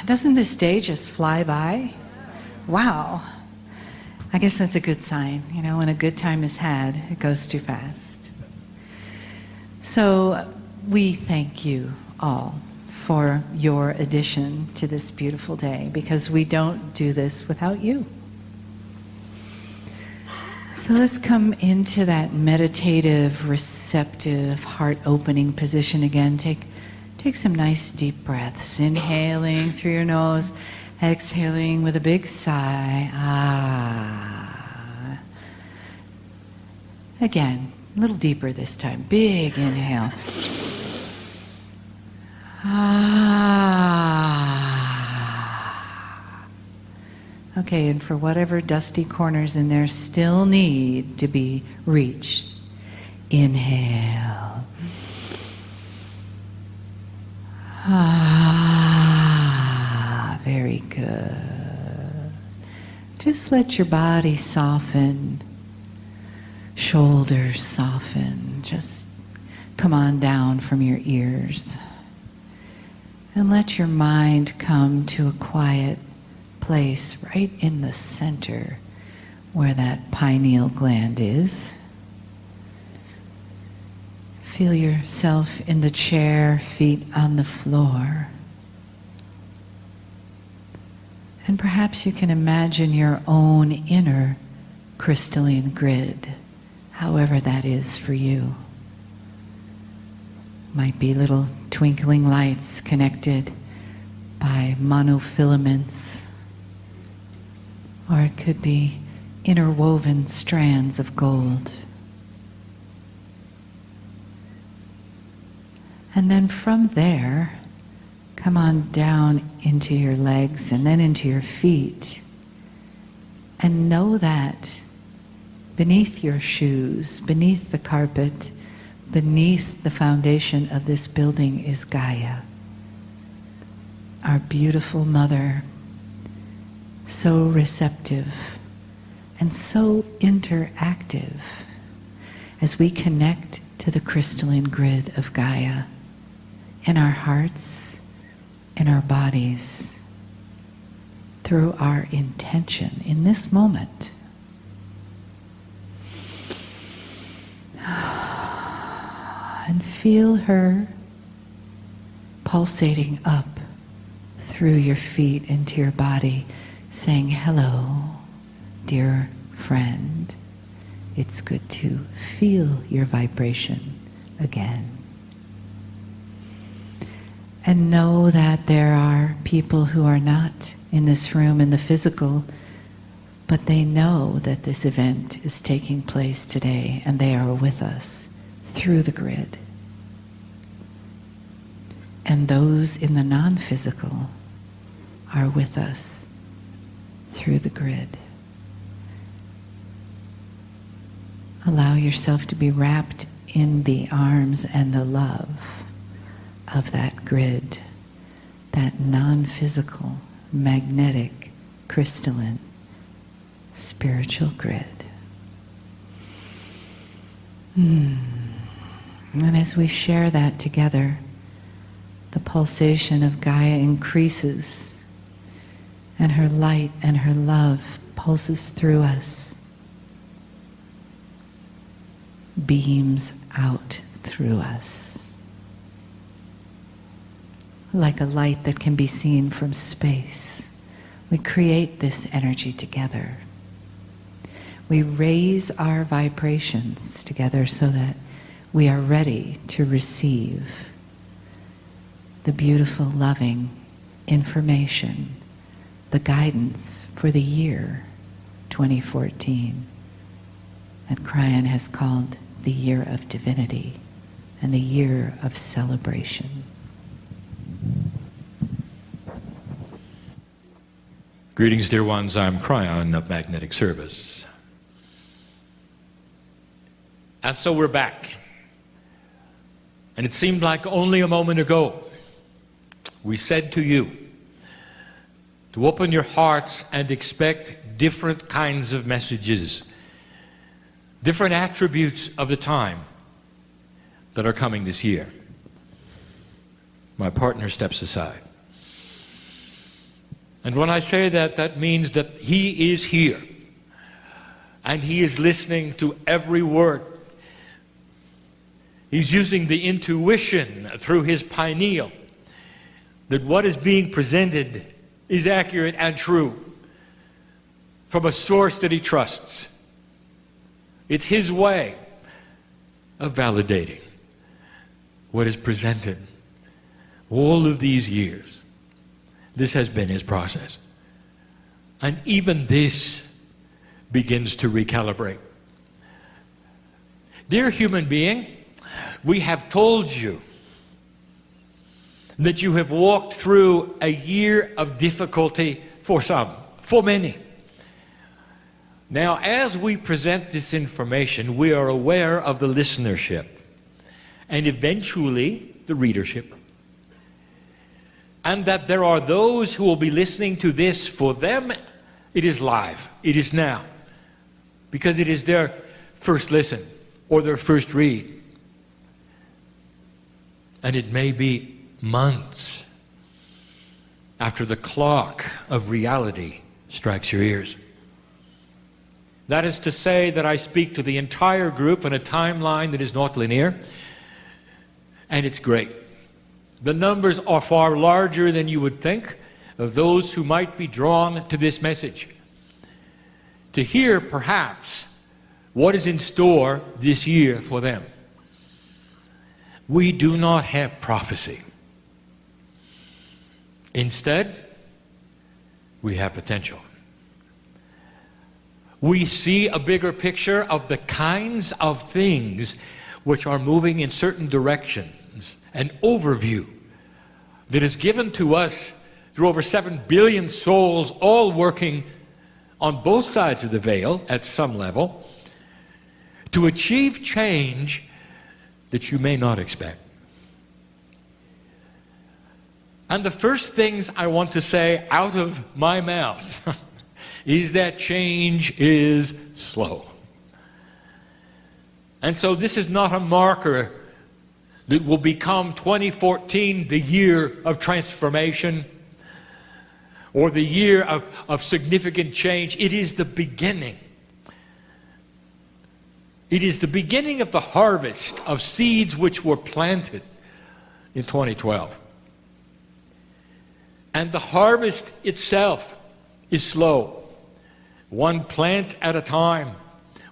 Doesn't this day just fly by? Wow. I guess that's a good sign. You know, when a good time is had, it goes too fast. So we thank you all for your addition to this beautiful day, because we don't do this without you. So let's come into that meditative, receptive, heart-opening position again. Take some nice deep breaths, inhaling through your nose, exhaling with a big sigh. Ah. Again, a little deeper this time. Big inhale. Ah. Okay, and for whatever dusty corners in there still need to be reached, inhale. Ah, very good. Just let your body soften, shoulders soften, just come on down from your ears. And let your mind come to a quiet place right in the center where that pineal gland is. Feel yourself in the chair, feet on the floor. And perhaps you can imagine your own inner crystalline grid, however that is for you. Might be little twinkling lights connected by monofilaments, or it could be interwoven strands of gold. And then from there, come on down into your legs and then into your feet. And know that beneath your shoes, beneath the carpet, beneath the foundation of this building is Gaia, our beautiful mother, so receptive and so interactive as we connect to the crystalline grid of Gaia in our hearts, in our bodies, through our intention in this moment. And feel her pulsating up through your feet into your body, saying, "Hello, dear friend. It's good to feel your vibration again." And know that there are people who are not in this room in the physical, but they know that this event is taking place today, and they are with us through the grid. And those in the non-physical are with us through the grid. Allow yourself to be wrapped in the arms and the love of that grid, that non-physical, magnetic, crystalline, spiritual grid. And as we share that together, the pulsation of Gaia increases, and her light and her love pulses through us, beams out through us, like a light that can be seen from space. We create this energy together. We raise our vibrations together so that we are ready to receive the beautiful, loving information, the guidance for the year 2014 that Kryon has called the year of divinity and the year of celebration. Greetings, dear ones. I'm Kryon of Magnetic Service. And so we're back. And it seemed like only a moment ago we said to you to open your hearts and expect different kinds of messages, different attributes of the time that are coming this year. My partner steps aside. And when I say that, that means that He is here. And He is listening to every word. He's using the intuition through His pineal that what is being presented is accurate and true from a source that He trusts. It's His way of validating what is presented. All of these years, this has been His process. And even this begins to recalibrate. Dear human being, we have told you that you have walked through a year of difficulty for some, for many. Now, as we present this information, we are aware of the listenership and eventually the readership. And that there are those who will be listening to this. For them, it is live. It is now. Because it is their first listen or their first read. And it may be months after the clock of reality strikes your ears. That is to say that I speak to the entire group in a timeline that is not linear. And it's great. The numbers are far larger than you would think of those who might be drawn to this message. To hear, perhaps, what is in store this year for them. We do not have prophecy. Instead, we have potential. We see a bigger picture of the kinds of things which are moving in certain directions, an overview that is given to us through over 7 billion souls, all working on both sides of the veil at some level, to achieve change that you may not expect. And the first things I want to say out of my mouth is that change is slow. And so this is not a marker that will become 2014 the year of transformation or the year of significant change. It is the beginning. It is the beginning of the harvest of seeds which were planted in 2012. And the harvest itself is slow. One plant at a time,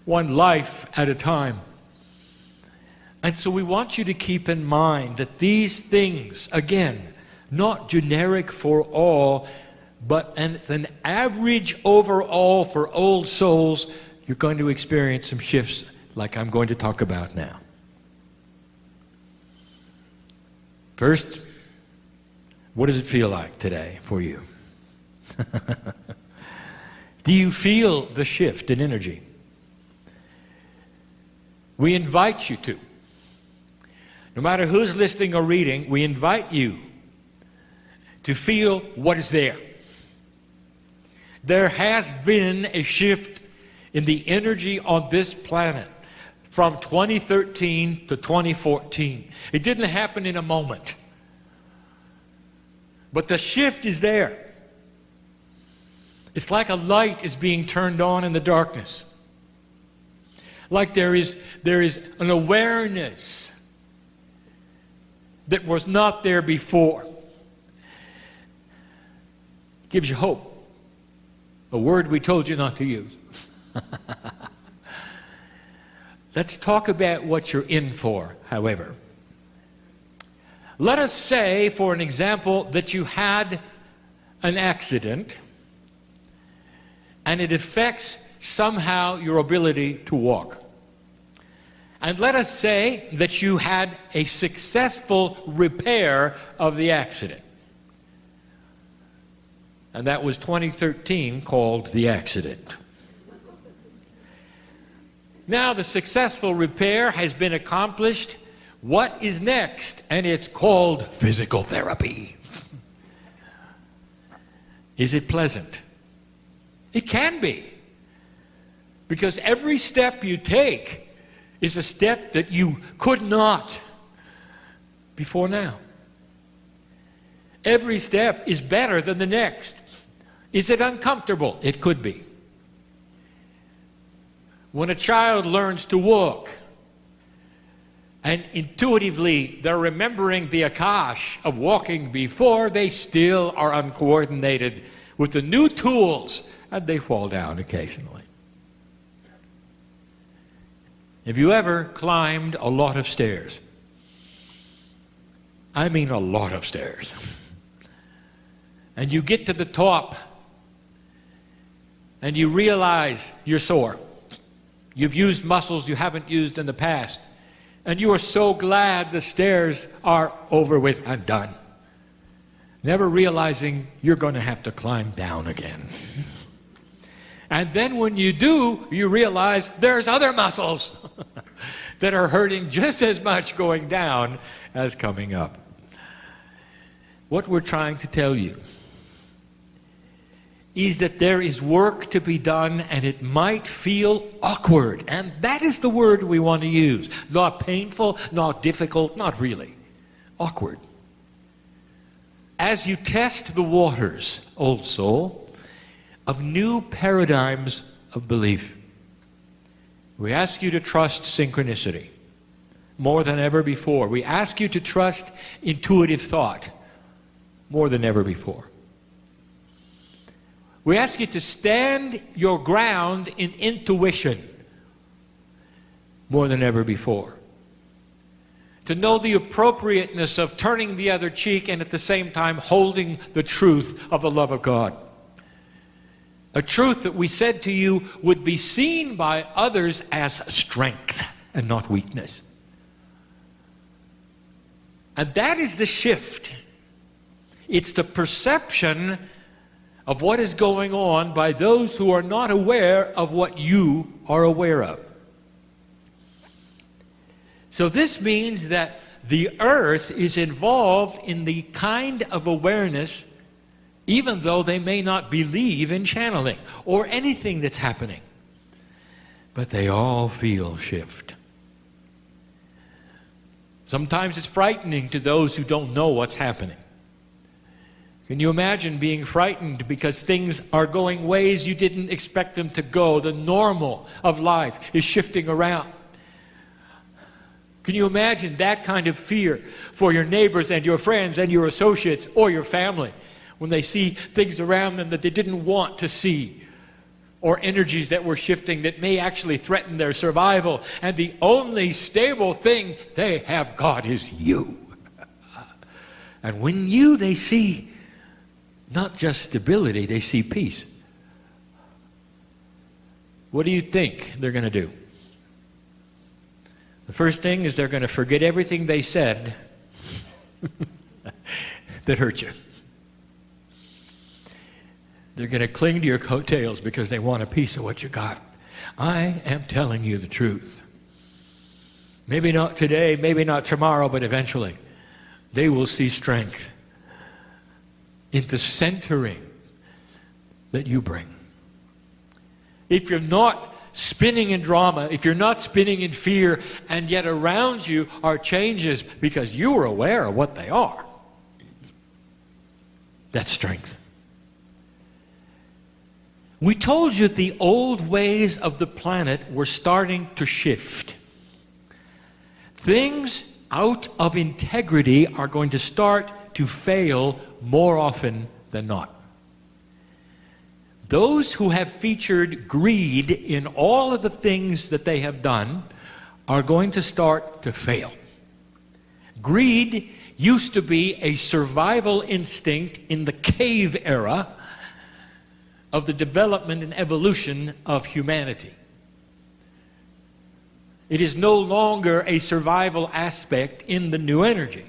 one life at a time. And so we want you to keep in mind that these things, again, not generic for all, but an average overall for old souls, you're going to experience some shifts like I'm going to talk about now. First, what does it feel like today for you? Do you feel the shift in energy? We invite you to. No matter who's listening or reading, we invite you to feel what is there. There has been a shift in the energy on this planet from 2013 to 2014. It didn't happen in a moment. But the shift is there. It's like a light is being turned on in the darkness. Like there is an awareness that was not there before. It gives you hope. A word we told you not to use. Let's talk about what you're in for, however. Let us say, for an example, that you had an accident and it affects somehow your ability to walk. And let us say that you had a successful repair of the accident. And that was 2013, called the accident. Now the successful repair has been accomplished. What is next? And it's called physical therapy. Is it pleasant? It can be. Because every step you take is a step that you could not before now. Every step is better than the next. Is it uncomfortable? It could be. When a child learns to walk, and intuitively they're remembering the akash of walking before, they still are uncoordinated with the new tools, and they fall down occasionally. Have you ever climbed a lot of stairs? I mean a lot of stairs. And you get to the top, and you realize you're sore. You've used muscles you haven't used in the past. And you are so glad the stairs are over with and done. Never realizing you're going to have to climb down again. And then when you do, you realize there's other muscles that are hurting just as much going down as coming up. What we're trying to tell you is that there is work to be done, and it might feel awkward. And that is the word we want to use. Not painful, not difficult, not really. Awkward. As you test the waters, old soul, of new paradigms of belief, we ask you to trust synchronicity more than ever before. We ask you to trust intuitive thought more than ever before. We ask you to stand your ground in intuition more than ever before. To know the appropriateness of turning the other cheek and at the same time holding the truth of the love of God. A truth that we said to you would be seen by others as strength and not weakness. And that is the shift. It's the perception of what is going on by those who are not aware of what you are aware of. So this means that the earth is involved in the kind of awareness, even though they may not believe in channeling or anything that's happening. But they all feel shift. Sometimes it's frightening to those who don't know what's happening. Can you imagine being frightened because things are going ways you didn't expect them to go? The normal of life is shifting around. Can you imagine that kind of fear for your neighbors and your friends and your associates or your family when they see things around them that they didn't want to see, or energies that were shifting that may actually threaten their survival, and the only stable thing they have got is you. And when they see not just stability, they see peace. What do you think they're going to do? The first thing is they're going to forget everything they said that hurt you. They're going to cling to your coattails because they want a piece of what you got. I am telling you the truth. Maybe not today, maybe not tomorrow, but eventually they will see strength in the centering that you bring. If you're not spinning in drama, if you're not spinning in fear, and yet around you are changes because you are aware of what they are, that's strength. We told you the old ways of the planet were starting to shift. Things out of integrity are going to start to fail more often than not. Those who have featured greed in all of the things that they have done are going to start to fail. Greed used to be a survival instinct in the cave era of the development and evolution of humanity. It is no longer a survival aspect in the new energy.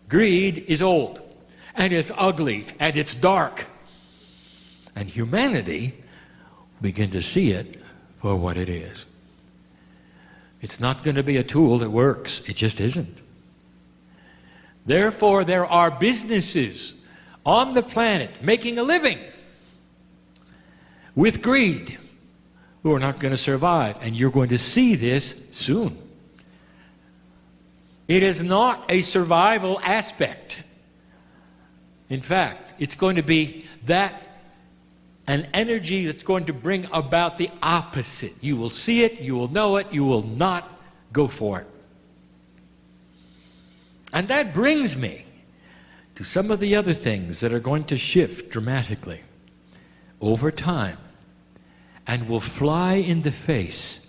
Greed is old, and it's ugly, and it's dark. And humanity begin to see it for what it is. It's not going to be a tool that works. It just isn't. Therefore, there are businesses on the planet making a living with greed who are not going to survive. And you're going to see this soon. It is not a survival aspect. In fact, it's going to be that an energy that's going to bring about the opposite. You will see it, you will know it, you will not go for it. And that brings me to some of the other things that are going to shift dramatically over time and will fly in the face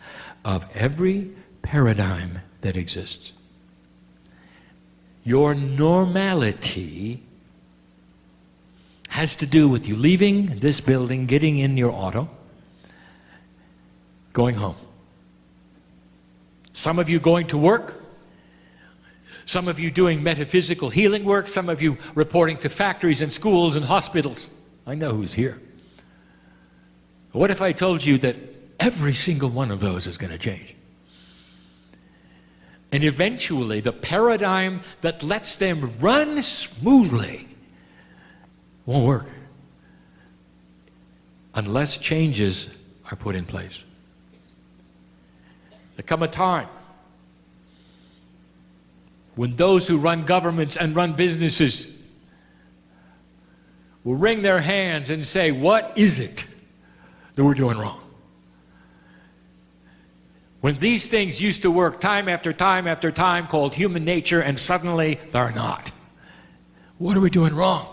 of every paradigm that exists. Your normality has to do with you leaving this building, getting in your auto, going home. Some of you going to work, some of you doing metaphysical healing work, some of you reporting to factories and schools and hospitals. I know who's here. What if I told you that every single one of those is going to change? And eventually, the paradigm that lets them run smoothly won't work unless changes are put in place. There come a time when those who run governments and run businesses will wring their hands and say, what is it that we're doing wrong? When these things used to work time after time after time, called human nature, and suddenly they're not. What are we doing wrong?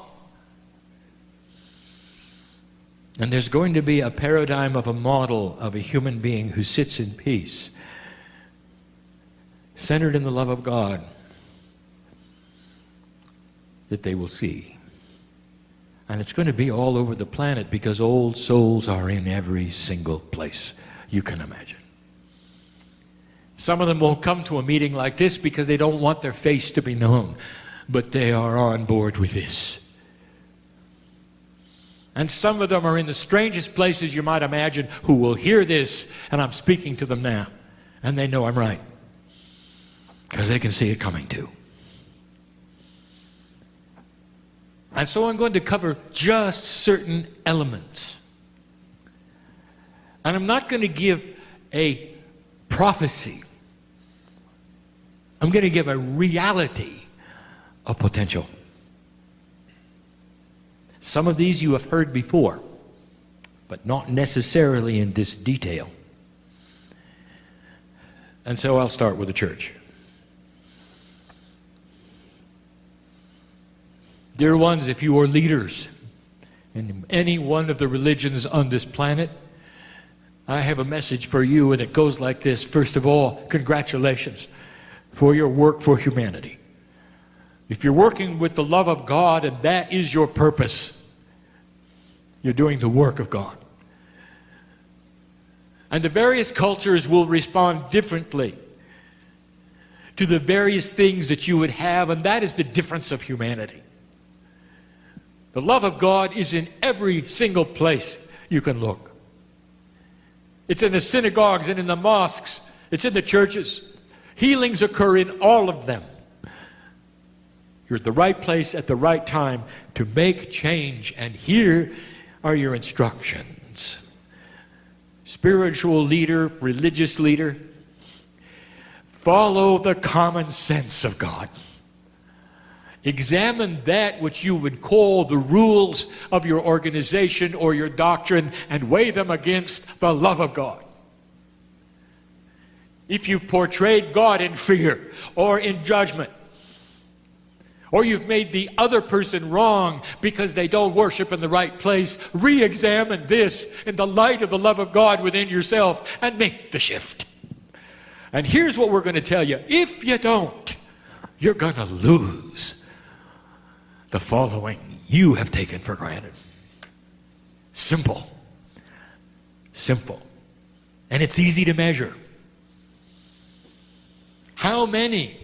And there's going to be a paradigm of a model of a human being who sits in peace, centered in the love of God, that they will see. And it's going to be all over the planet because old souls are in every single place you can imagine. Some of them won't come to a meeting like this because they don't want their face to be known, but they are on board with this. And some of them are in the strangest places you might imagine who will hear this, and I'm speaking to them now, and they know I'm right because they can see it coming too. And so I'm going to cover just certain elements. And I'm not going to give a prophecy. I'm going to give a reality of potential. Some of these you have heard before, but not necessarily in this detail. And so I'll start with the church. Dear ones, if you are leaders in any one of the religions on this planet, I have a message for you, and it goes like this. First of all, congratulations for your work for humanity. If you're working with the love of God and that is your purpose, you're doing the work of God. And the various cultures will respond differently to the various things that you would have, and that is the difference of humanity. The love of God is in every single place you can look. It's in the synagogues and in the mosques. It's in the churches. Healings occur in all of them. You're at the right place at the right time to make change. And here are your instructions. Spiritual leader, religious leader, follow the common sense of God. Examine that which you would call the rules of your organization or your doctrine and weigh them against the love of God. If you've portrayed God in fear or in judgment, or you've made the other person wrong because they don't worship in the right place, re-examine this in the light of the love of God within yourself and make the shift. And here's what we're going to tell you. If you don't, you're going to lose the following you have taken for granted. Simple. Simple. And it's easy to measure. How many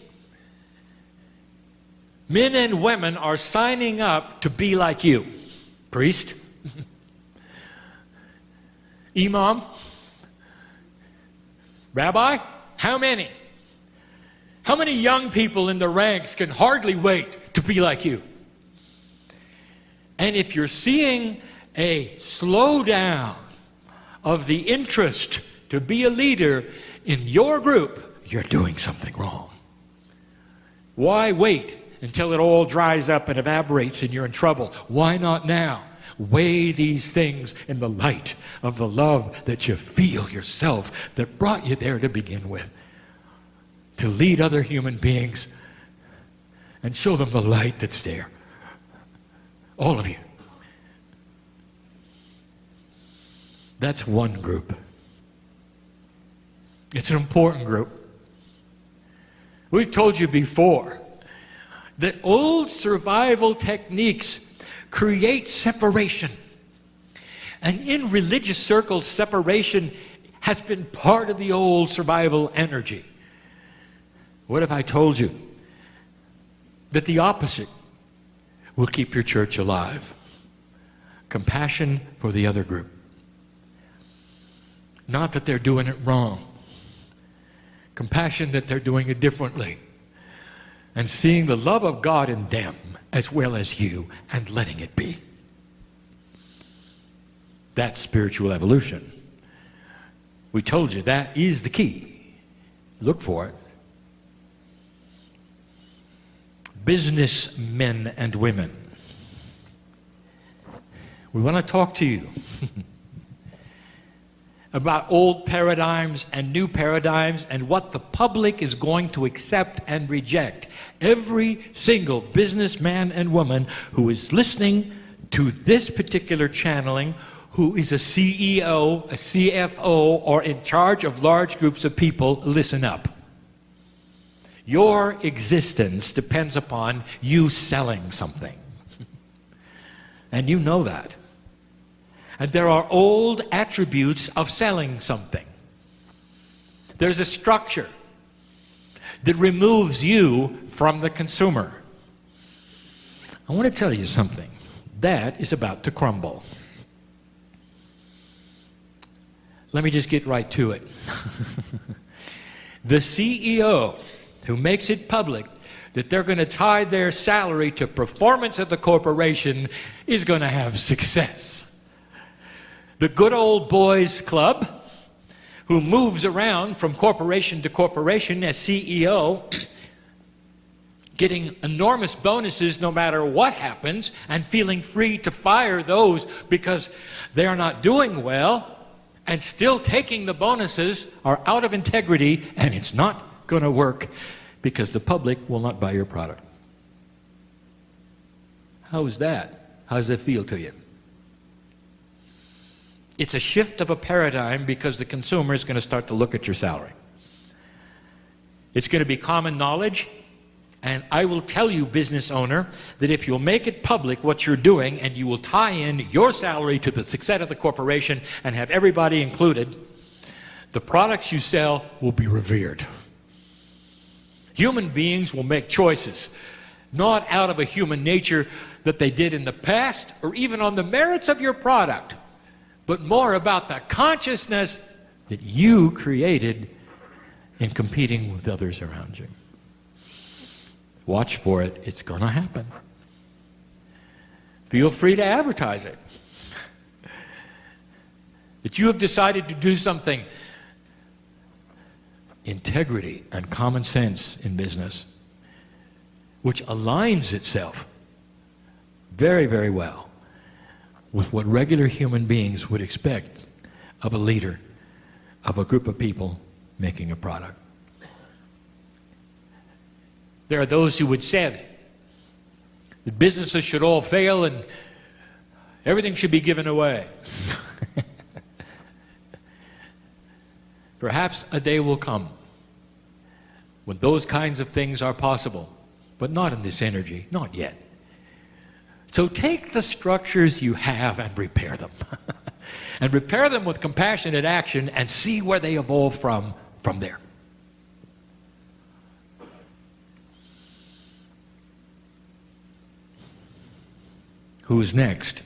men and women are signing up to be like you? Priest? Imam? Rabbi? How many? How many young people in the ranks can hardly wait to be like you? And if you're seeing a slowdown of the interest to be a leader in your group, you're doing something wrong. Why wait until it all dries up and evaporates and you're in trouble? Why not now? weigh these things in the light of the love that you feel yourself that brought you there to begin with. To lead other human beings and show them the light that's there. All of you. That's one group. It's an important group. We've told you before that old survival techniques create separation. And in religious circles, separation has been part of the old survival energy. What if I told you that the opposite will keep your church alive? Compassion for the other group. Not that they're doing it wrong. Compassion that they're doing it differently. And seeing the love of God in them as well as you and letting it be. That's spiritual evolution. We told you that is the key. Look for it. Businessmen and women. We want to talk to you about old paradigms and new paradigms and what the public is going to accept and reject. Every single businessman and woman who is listening to this particular channeling, who is a CEO, a CFO, or in charge of large groups of people, listen up. Your existence depends upon you selling something. And you know that. And there are old attributes of selling something. There's a structure that removes you from the consumer. I want to tell you something. That is about to crumble. Let me just get right to it. The CEO who makes it public that they're going to tie their salary to performance of the corporation is going to have success. The good old boys club, who moves around from corporation to corporation as CEO, getting enormous bonuses no matter what happens, and feeling free to fire those because they are not doing well, and still taking the bonuses, are out of integrity, and it's not going to work because the public will not buy your product. How's that? How does that feel to you? It's a shift of a paradigm because the consumer is going to start to look at your salary. It's going to be common knowledge, and I will tell you, business owner, that if you'll make it public what you're doing and you will tie in your salary to the success of the corporation and have everybody included, the products you sell will be revered. Human beings will make choices, not out of a human nature that they did in the past or even on the merits of your product, but more about the consciousness that you created in competing with others around you. Watch for it. It's going to happen. Feel free to advertise it. That you have decided to do something. Integrity and common sense in business, which aligns itself very, very well with what regular human beings would expect of a leader, of a group of people making a product. There are those who would say that businesses should all fail and everything should be given away. Perhaps a day will come when those kinds of things are possible, but not in this energy, not yet. So take the structures you have and repair them. And repair them with compassionate action and see where they evolve from there. Who is next?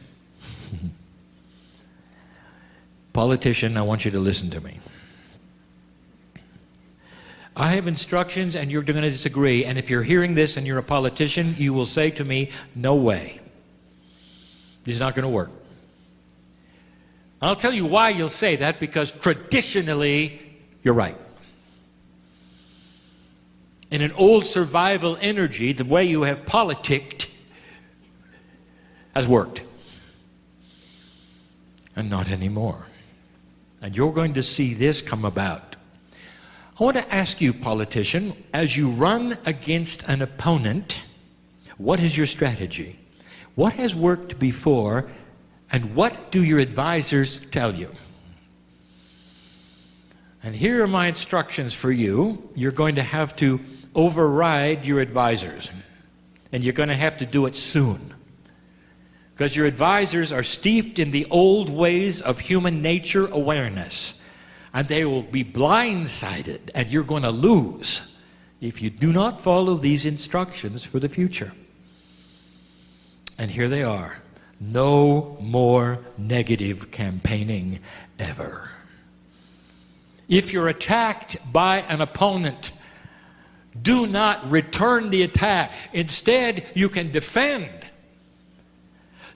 Politician, I want you to listen to me. I have instructions and you're going to disagree, and if you're hearing this and you're a politician, you will say to me, no way. It's not going to work. I'll tell you why you'll say that, because traditionally, you're right. In an old survival energy, the way you have politicked has worked. and not anymore. And you're going to see this come about. I want to ask you, politician, as you run against an opponent, what is your strategy? What has worked before, and what do your advisors tell you? And here are my instructions for you. You're going to have to override your advisors, and you're going to have to do it soon. Because your advisors are steeped in the old ways of human nature awareness, and they will be blindsided, and you're going to lose if you do not follow these instructions for the future. And here they are. No more negative campaigning ever. If you're attacked by an opponent, do not return the attack. Instead, you can defend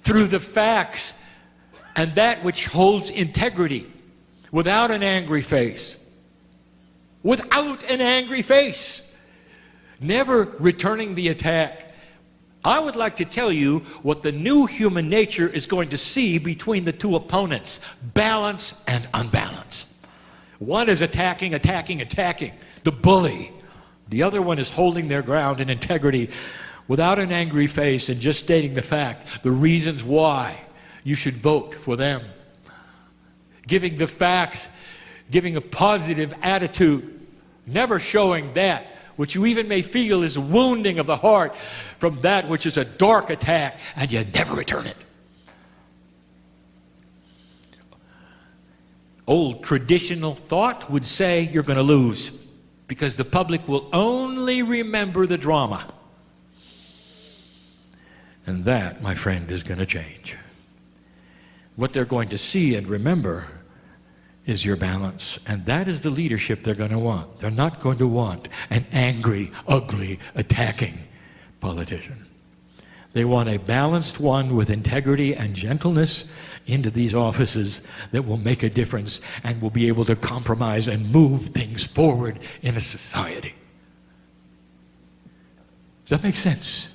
through the facts and that which holds integrity, without an angry face. Without an angry face. Never returning the attack. I would like to tell you what the new human nature is going to see between the two opponents: balance and unbalance. One is attacking, the bully. The other one is holding their ground in integrity without an angry face and just stating the fact, the reasons why you should vote for them. Giving the facts, giving a positive attitude, never showing that which you even may feel is a wounding of the heart from that which is a dark attack, and you never return it. Old traditional thought would say you're going to lose because the public will only remember the drama. And that, my friend, is going to change. What they're going to see and remember is your balance. And that is the leadership they're going to want. They're not going to want an angry, ugly, attacking politician. They want a balanced one with integrity and gentleness into these offices that will make a difference and will be able to compromise and move things forward in a society. Does that make sense?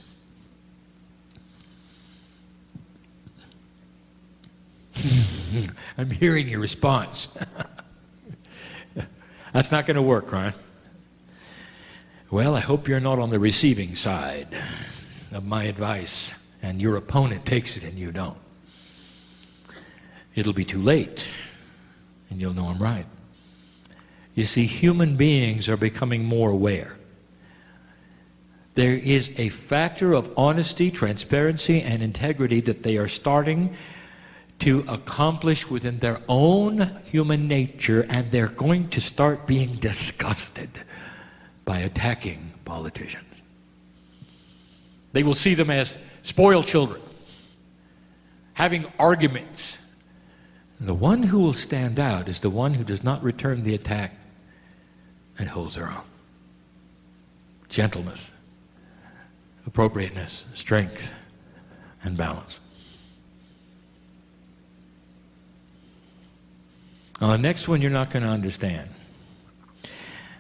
I'm hearing your response. That's not going to work, Kryon. Well, I hope you're not on the receiving side of my advice and your opponent takes it and you don't. It'll be too late and you'll know I'm right. You see, human beings are becoming more aware. There is a factor of honesty, transparency, and integrity that they are starting to accomplish within their own human nature, and they're going to start being disgusted by attacking politicians. They will see them as spoiled children, having arguments. And the one who will stand out is the one who does not return the attack and holds their own. Gentleness, appropriateness, strength, and balance. Now, the next one you're not going to understand.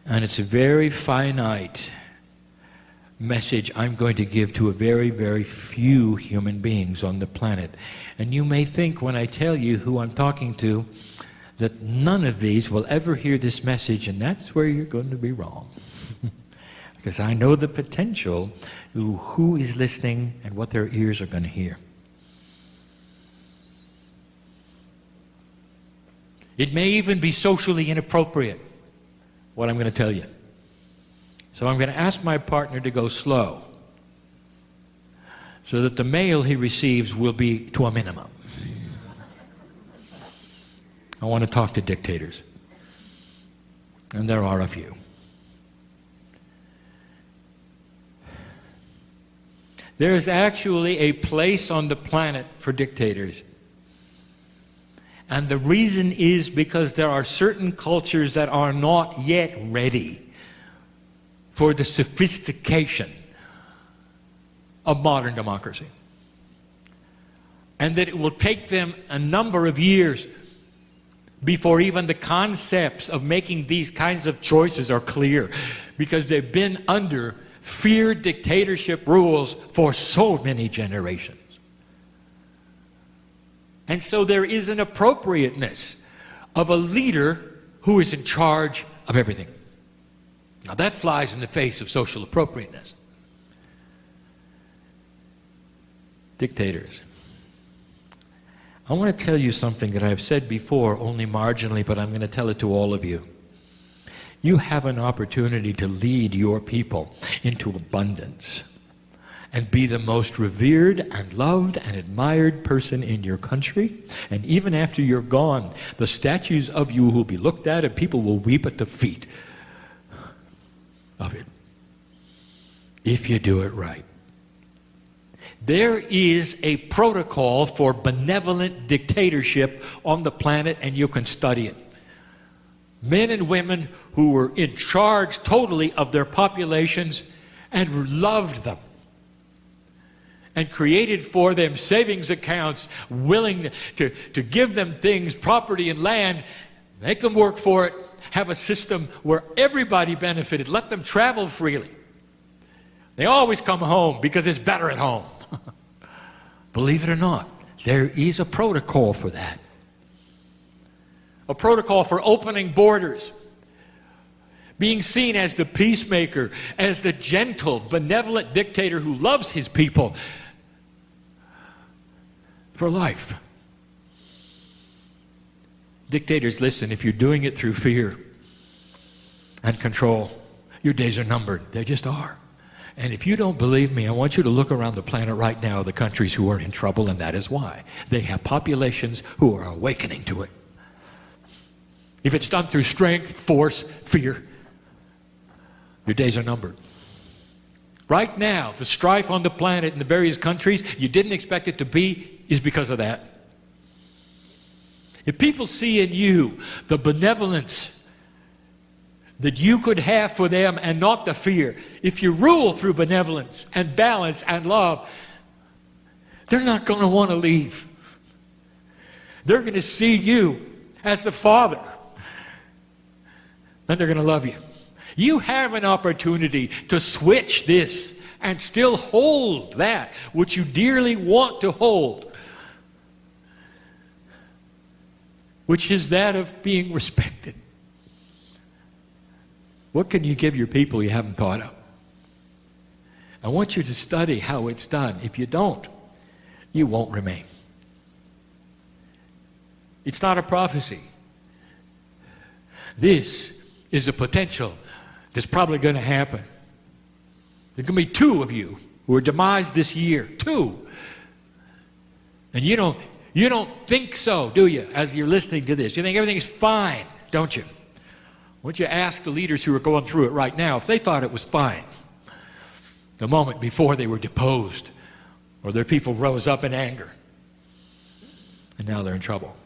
And it's a very finite message I'm going to give to a very, very few human beings on the planet. And you may think when I tell you who I'm talking to that none of these will ever hear this message, and that's where you're going to be wrong. Because I know the potential who is listening and what their ears are going to hear. It may even be socially inappropriate, what I'm going to tell you. So I'm going to ask my partner to go slow so that the mail he receives will be to a minimum. I want to talk to dictators. And there are a few. There is actually a place on the planet for dictators. And the reason is because there are certain cultures that are not yet ready for the sophistication of modern democracy. And that it will take them a number of years before even the concepts of making these kinds of choices are clear, because they've been under feared dictatorship rules for so many generations. And so there is an appropriateness of a leader who is in charge of everything. Now that flies in the face of social appropriateness. Dictators. I want to tell you something that I've said before, only marginally, but I'm going to tell it to all of you. You have an opportunity to lead your people into abundance and be the most revered and loved and admired person in your country. And even after you're gone, the statues of you will be looked at and people will weep at the feet of it, if you do it right. There is a protocol for benevolent dictatorship on the planet, and you can study it. Men and women who were in charge totally of their populations and loved them and created for them savings accounts, willing to give them things, property and land, make them work for it, have a system where everybody benefited, let them travel freely. They always come home because it's better at home. Believe it or not, there is a protocol for that. A protocol for opening borders. Being seen as the peacemaker, as the gentle, benevolent dictator who loves his people for life. Dictators, listen, if you're doing it through fear and control, your days are numbered. They just are. And if you don't believe me, I want you to look around the planet right now, the countries who are in trouble, and that is why. They have populations who are awakening to it. If it's done through strength, force, fear, your days are numbered. Right now, the strife on the planet in the various countries you didn't expect it to be is because of that. If people see in you the benevolence that you could have for them and not the fear, if you rule through benevolence and balance and love, they're not going to want to leave. They're going to see you as the Father, and they're going to love you. You have an opportunity to switch this and still hold that which you dearly want to hold, which is that of being respected. What can you give your people you haven't thought of? I want you to study how it's done. If you don't, you won't remain. It's not a prophecy. This is a potential that's probably going to happen. There's going to be 2 of you who are demised this year. 2. And you don't think so, do you, as you're listening to this? You think everything's fine, don't you? Why don't you ask the leaders who are going through it right now if they thought it was fine the moment before they were deposed or their people rose up in anger and now they're in trouble.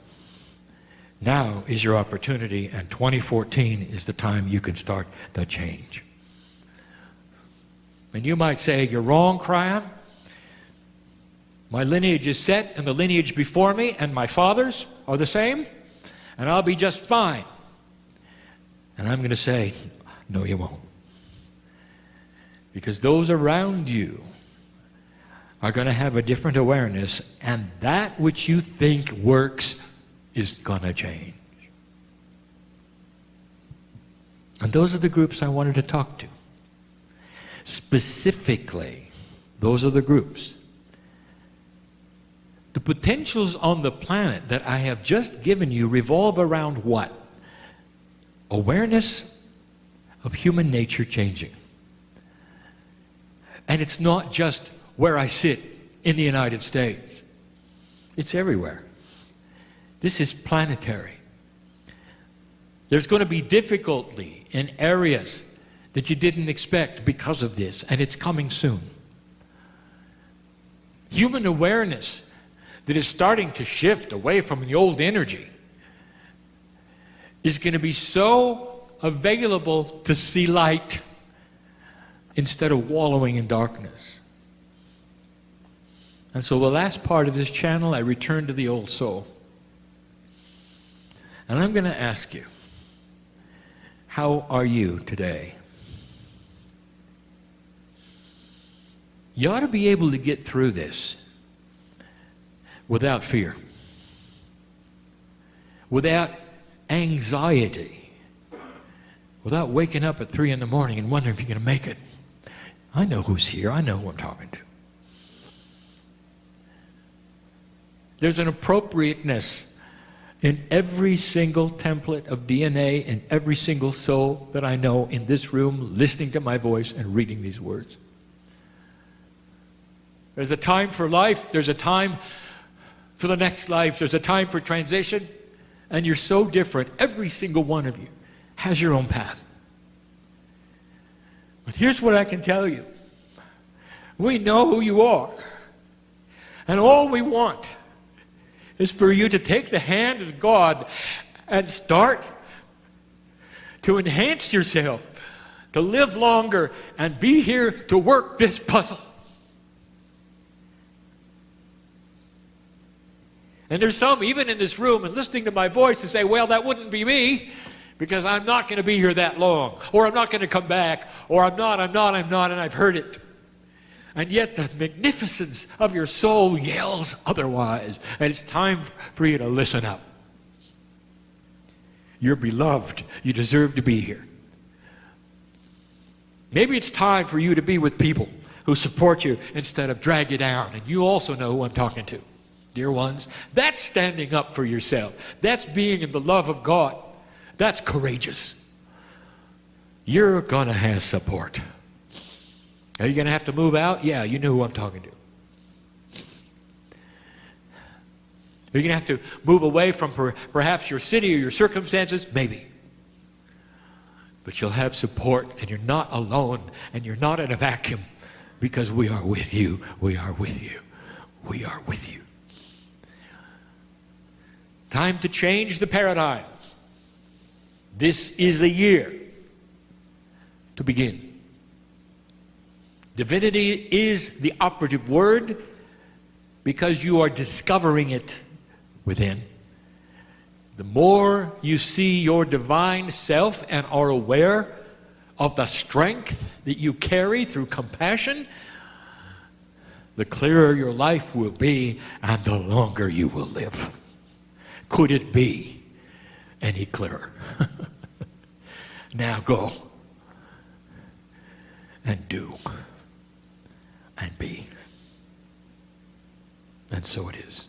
Now is your opportunity, and 2014 is the time you can start the change. And you might say, you're wrong, Kryon. My lineage is set, and the lineage before me and my father's are the same, and I'll be just fine. And I'm going to say, no, you won't. Because those around you are going to have a different awareness, and that which you think works is going to change. And those are the groups I wanted to talk to. Specifically, those are the groups. The potentials on the planet that I have just given you revolve around what? Awareness of human nature changing. And it's not just where I sit in the United States. It's everywhere. This is planetary. There's going to be difficulty in areas that you didn't expect because of this, and it's coming soon. Human awareness that is starting to shift away from the old energy is going to be so available to see light instead of wallowing in darkness. And so the last part of this channel, I return to the old soul. And I'm going to ask you, how are you today? You ought to be able to get through this without fear. without anxiety, without waking up at 3 in the morning and wondering if you're going to make it. I know who's here. I know who I'm talking to. There's an appropriateness in every single template of DNA in every single soul that I know in this room, listening to my voice and reading these words. There's a time for life. There's a time for the next life. There's a time for transition. And you're so different. Every single one of you has your own path. But here's what I can tell you. We know who you are. And all we want is for you to take the hand of God and start to enhance yourself, to live longer, and be here to work this puzzle. And there's some, even in this room, and listening to my voice, and say, well, that wouldn't be me, because I'm not going to be here that long, or I'm not going to come back, or I'm not, and I've heard it. And yet the magnificence of your soul yells otherwise. And it's time for you to listen up. You're beloved. You deserve to be here. Maybe it's time for you to be with people who support you instead of drag you down. And you also know who I'm talking to, dear ones. That's standing up for yourself. That's being in the love of God. That's courageous. You're going to have support. Are you going to have to move out? Yeah, you know who I'm talking to. Are you going to have to move away from perhaps your city or your circumstances? Maybe. But you'll have support, and you're not alone, and you're not in a vacuum, because we are with you. We are with you. We are with you. Time to change the paradigm. This is the year to begin. Divinity is the operative word because you are discovering it within. The more you see your divine self and are aware of the strength that you carry through compassion, the clearer your life will be and the longer you will live. Could it be any clearer? Now go and do. And be. And so it is.